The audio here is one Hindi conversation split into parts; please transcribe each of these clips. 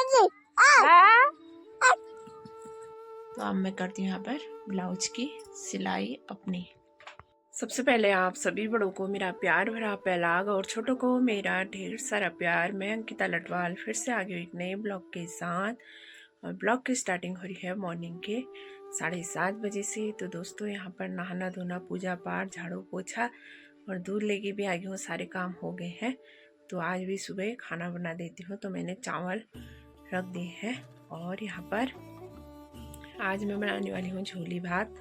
तो अब मैं करती हूँ यहाँ पर ब्लाउज की सिलाई अपनी। सबसे पहले आप सभी बड़ों को मेरा प्यार भरा पहलाग और छोटों को मेरा ढेर सारा प्यार। मैं अंकिता लटवाल फिर से आ गई एक नए ब्लॉग के साथ, और ब्लॉग की स्टार्टिंग हो रही है मॉर्निंग के 7:30 बजे से। तो दोस्तों यहाँ पर नहाना धोना पूजा पाठ झाड़ू पोछा और दूध लेके भी आ गई हूँ, सारे काम हो गए हैं। तो आज भी सुबह खाना बना देती हूँ, तो मैंने चावल रख दिए हैं। और यहाँ पर आज मैं बनाने वाली हूँ झोली भात।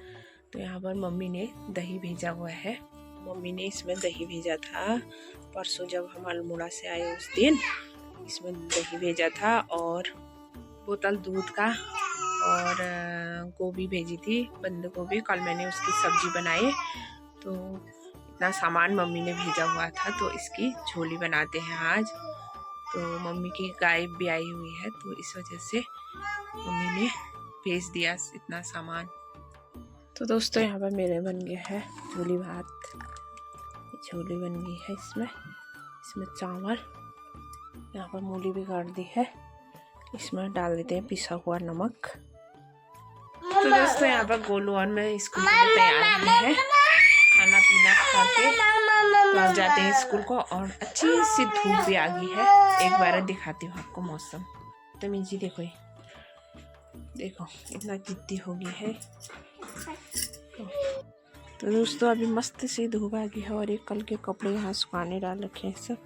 तो यहाँ पर मम्मी ने दही भेजा हुआ है। मम्मी ने इसमें दही भेजा था परसों जब हम अल्मोड़ा से आए, उस दिन इसमें दही भेजा था और बोतल दूध का, और गोभी भेजी थी, बंद गोभी। कल मैंने उसकी सब्जी बनाई, तो इतना सामान मम्मी ने भेजा हुआ था। तो इसकी झोली बनाते हैं आज। तो मम्मी की गाय भी आई हुई है, तो इस वजह से मम्मी ने भेज दिया इतना सामान। तो दोस्तों यहाँ पर मेरे बन गया है झोली भात। झोली बन गई है, इसमें चावल, यहाँ पर मूली भी काट दी है, इसमें डाल देते हैं पिसा हुआ नमक। तो दोस्तों यहाँ पर गोलू और मैं स्कूल के लिए तैयार हैं, खाना पीना खा के पहुँच जाते हैं स्कूल को। और अच्छी सी धूप भी आ गई है। एक बार दिखाती हूँ आपको मौसम। तो मीजी देखो इतना जिद्दी हो गई है। तो दोस्तों अभी मस्त से धूप आ गई है, और एक कल के कपड़े यहाँ सुखाने डाल रखे हैं सब,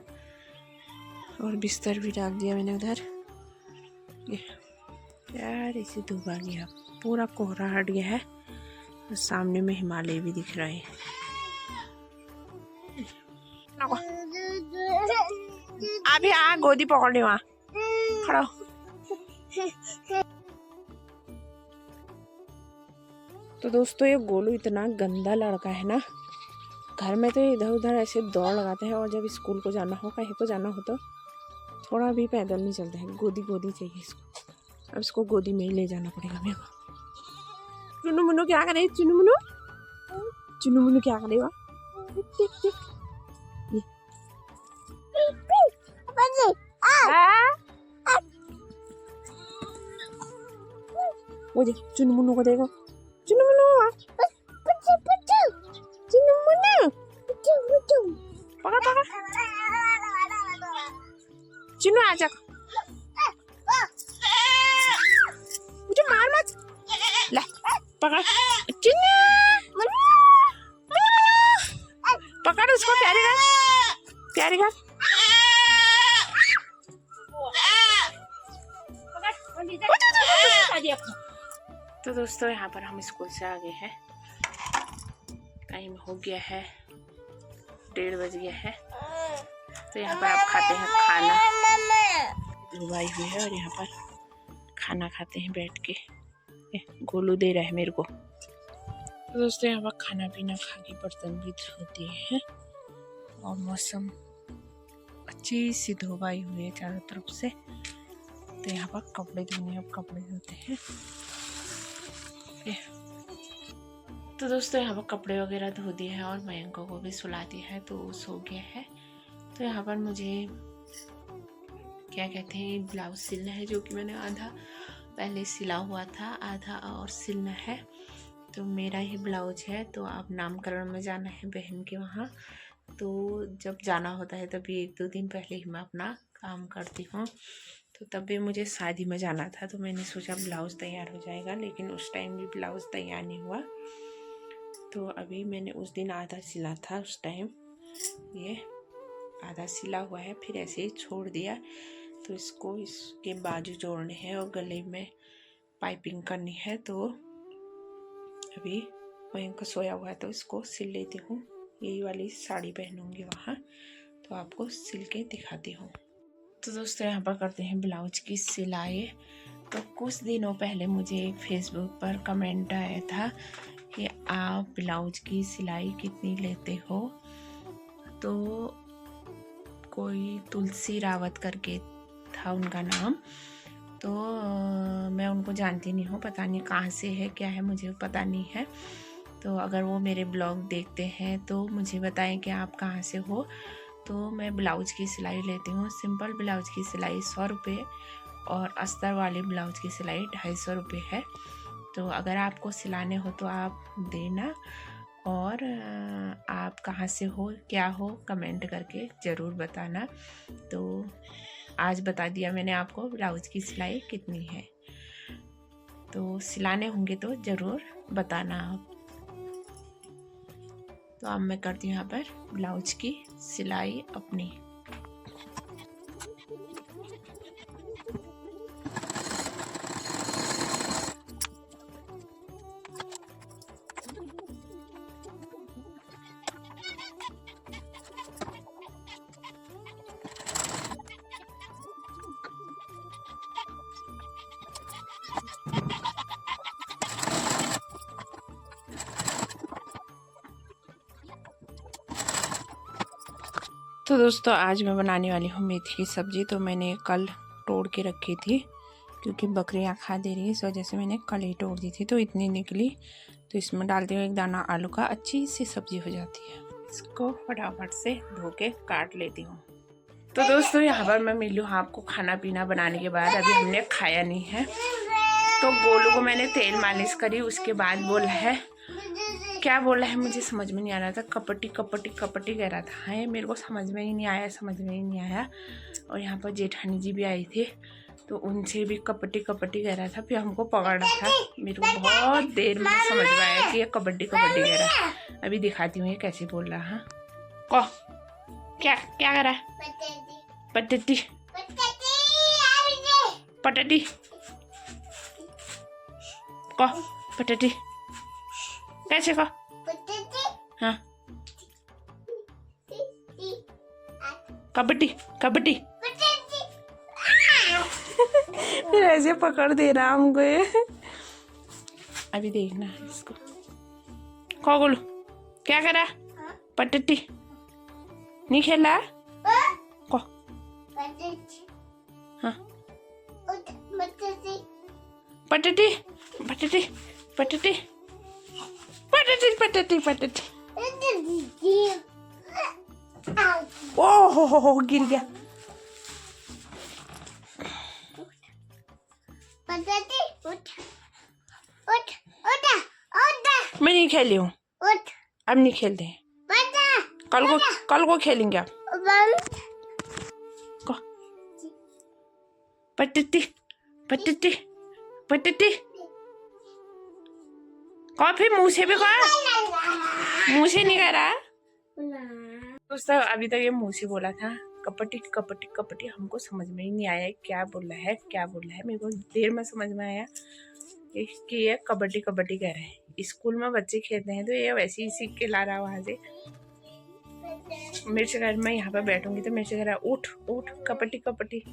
और बिस्तर भी डाल दिया मैंने उधर। यार इसी धूप आ गई है, पूरा कोहरा हट गया है, और सामने में हिमालय भी दिख रहे हैं। अभी आ गोदी पकड़ने वहाँ खड़ा। तो दोस्तों ये गोलू इतना गंदा लड़का है ना, घर में तो इधर उधर ऐसे दौड़ लगाते हैं, और जब स्कूल को जाना हो कहीं को जाना हो तो थोड़ा भी पैदल नहीं चलता है, गोदी चाहिए इसको। अब इसको गोदी में ही ले जाना पड़ेगा मेरे को। चुनु मुनु क्या करे, चुनु मुनु क्या करेगा? वो देख चुनु मुनु को देखो, चुनु मुनु पकड़ चुनु आजा, मुझे मार मत, ले पकड़ चुनु पकड़ उसको, प्यारी कर। तो दोस्तों यहाँ पर हम स्कूल से आ गए हैं, टाइम हो गया है 1:30 बज गया है। तो यहाँ पर आप खाते हैं खाना, धुलाई हुई है, और यहाँ पर खाना खाते हैं बैठ के। गोलू दे रहा है मेरे को। तो दोस्तों यहाँ पर खाना पीना खा के बर्तन भी धोते हैं, और मौसम अच्छी सी धुलाई हुई है चारों तरफ से। तो यहाँ पर कपड़े धोने, अब कपड़े धोते हैं। तो दोस्तों यहाँ पर कपड़े वगैरह धो दिए हैं, और मयंक को भी सुला दिया है, तो वो सो गया है। तो यहाँ पर मुझे क्या कहते हैं ब्लाउज सिलना है, जो कि मैंने आधा पहले सिला हुआ था, आधा और सिलना है। तो मेरा ही ब्लाउज है। तो अब नामकरण में जाना है बहन के वहाँ, तो जब जाना होता है तभी 1-2 दिन पहले ही मैं अपना काम करती हूँ। तो तब भी मुझे शादी में जाना था, तो मैंने सोचा ब्लाउज़ तैयार हो जाएगा, लेकिन उस टाइम भी ब्लाउज़ तैयार नहीं हुआ। तो अभी मैंने उस दिन आधा सिला था, उस टाइम ये आधा सिला हुआ है, फिर ऐसे ही छोड़ दिया। तो इसके बाजू जोड़ने हैं और गले में पाइपिंग करनी है। तो अभी मयंक सोया हुआ है, तो इसको सिल लेती हूँ। यही वाली साड़ी पहनूंगी वहाँ, तो आपको सिल के दिखाती हूँ। तो दोस्तों यहाँ पर करते हैं ब्लाउज की सिलाई। तो कुछ दिनों पहले मुझे एक फेसबुक पर कमेंट आया था कि आप ब्लाउज की सिलाई कितनी लेते हो। तो कोई तुलसी रावत करके था उनका नाम। तो मैं उनको जानती नहीं हूँ, पता नहीं कहाँ से है, क्या है, मुझे पता नहीं है। तो अगर वो मेरे ब्लॉग देखते हैं तो मुझे बताएं कि आप कहाँ से हो। तो मैं ब्लाउज की सिलाई लेती हूँ, सिंपल ब्लाउज की सिलाई 100 रुपये, और अस्तर वाले ब्लाउज की सिलाई 250 रुपये है। तो अगर आपको सिलाने हो तो आप देना, और आप कहाँ से हो क्या हो कमेंट करके ज़रूर बताना। तो आज बता दिया मैंने आपको ब्लाउज की सिलाई कितनी है, तो सिलाने होंगे तो ज़रूर बताना आप। तो अब मैं करती हूँ यहाँ पर ब्लाउज की सिलाई अपनी। तो दोस्तों आज मैं बनाने वाली हूँ मेथी की सब्ज़ी। तो मैंने कल तोड़ के रखी थी, क्योंकि बकरियाँ खा दे रही है, इस वजह से मैंने कल ही तोड़ दी थी। तो इतनी निकली, तो इसमें डालती हूँ एक दाना आलू का, अच्छी सी सब्ज़ी हो जाती है। इसको फटाफट से धो के काट लेती हूँ। तो दोस्तों यहाँ पर मैं मिली हूँ आपको खाना पीना बनाने के बाद। अभी हमने खाया नहीं है, तो गोलू को मैंने तेल मालिश करी, उसके बाद बोला है, क्या बोला है मुझे समझ में नहीं आ रहा था, कपटी कपटी कपटी कह रहा था। है मेरे को समझ में ही नहीं आया, समझ में ही नहीं आया। और यहाँ पर जेठानी जी भी आई थी, तो उनसे भी कपटी कपटी कह रहा था, फिर हमको पकड़ रहा था। मेरे को बहुत देर में समझ में आया कि ये कबड्डी कबड्डी कह रहा है। अभी दिखाती हूँ ये कैसे बोल रहा है। को क्या क्या कर रहा है? पटटी पटटी को पटटी कैसे को? हाँ कबड्डी कबड्डी फिर ऐसे पकड़ दे रहा हमको ये। अभी देखना है इसको। को बोलो क्या करा? पटटी नहीं खेला को? हाँ पटटी पटटी पटटी पटटी पटटी पटटी। ओह गिर गया। मैं नहीं खेली हूँ, अब नहीं खेलते हैं, कल को खेलेंगे आप। पटटी पटटी पटटी कॉफी मुंह से भी कहा, मुंह से नहीं कह रहा दोस्तों। अभी तक ये मुंह से बोला था कपटी कपटी कपटी, हमको समझ में ही नहीं आया क्या बोल रहा है क्या बोल रहा है। मेरे को देर में समझ में आया कि ये कबड्डी कबड्डी कह रहे हैं। स्कूल में बच्चे खेलते हैं तो ये वैसे ही सीख के ला रहा है वहां से। मेरे से घर में यहाँ पर बैठूंगी तो मेरे से कह रहा है उठ उठ कपटी कपटी।